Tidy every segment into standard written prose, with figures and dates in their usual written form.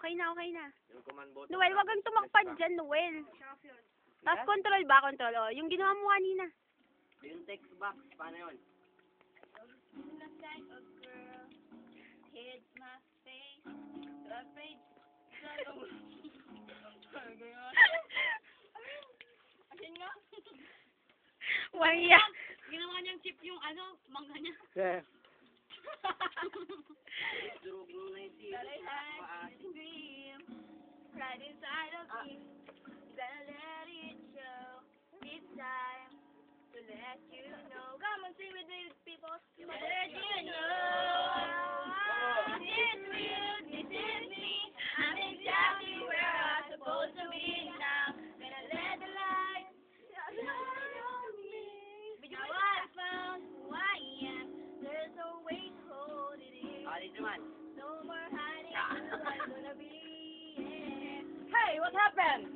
Okay na, okay na. Yung command button. Noel, wag kang tumakpad dyan, Noel. Tapos control ba? Control. Oh, yung ginawa mo kanina. Yung text box, paano yun? Waya. Ginawa niyang chip yung ano, mangga niya. Yeah. Right inside of me. Better let it show. It's time to let you know. Come on, sing with me, people. Let you know. This is real. This is me. I'm exactly where I'm supposed to be now. Gonna let the light shine on me. Now I found who I am. There's no way to hold it in. No more hiding who I'm gonna be. Hey, what happened?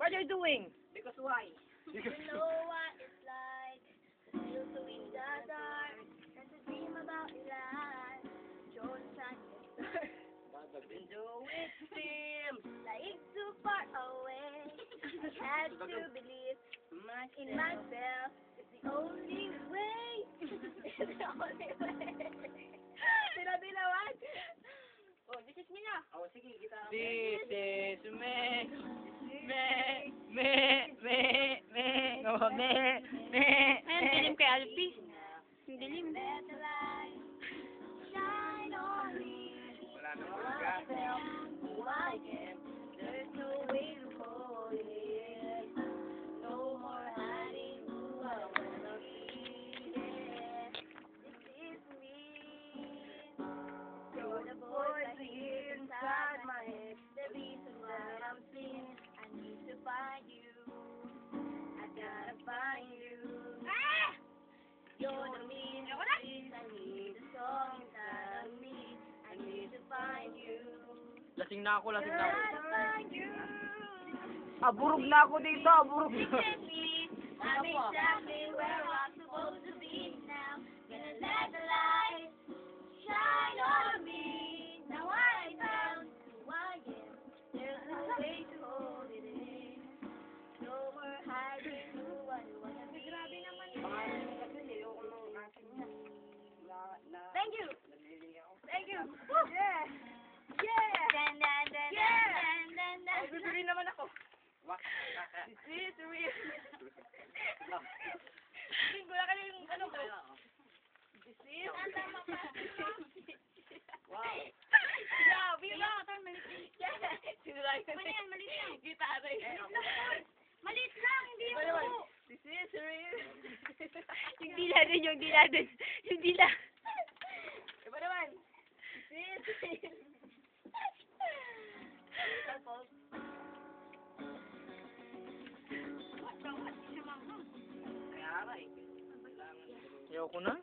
What are you doing? Because why? You know what it's like to feel so in the dark and to dream about your life. Don't try to start. And do it seems Like too far away. I had to believe in myself. It's the only way. It's the only way. Dila-dilawan. Oh, this is me na. Oh, sige, kita. This is me. Oh, Ayan, dilim kay Alfie. Ang dilim. Let the light shine on me. Wala na Now I felt who I am. There's no way to hold it in. No more hiding who I wanna be. Yeah. This is me. You're the voice I hear inside my head. The reason that I'm singing. I need to find you. I gotta find you. Ah! You're the meaning I need the song inside of me. I need to find you. lasing na ako, lasing na ako. Gotta find you. Aburog na ako dito, aburog na. I'm exactly where I'm supposed to be now. Gonna let the light shine on me. Now I found who I am. There's no way to hold it in. No more hiding who I wanna be. Grabe naman yun. Thank you. Thank you. Yeah. Yeah. Dan, dan, dan, yeah. Dan, dan, dan. Bibili naman ako. This is real. Wala ka na yung ano ko. This is. Wow. Yeah, viva. Maliit lang. Sinulay ko. Ano yan? Maliit lang. Gitara yun. Maliit lang. Hindi mo. This is real. Yung dila din, yung dila din. Yung dila. Iba naman. This is real. Kaya nga eh. Ayoko na.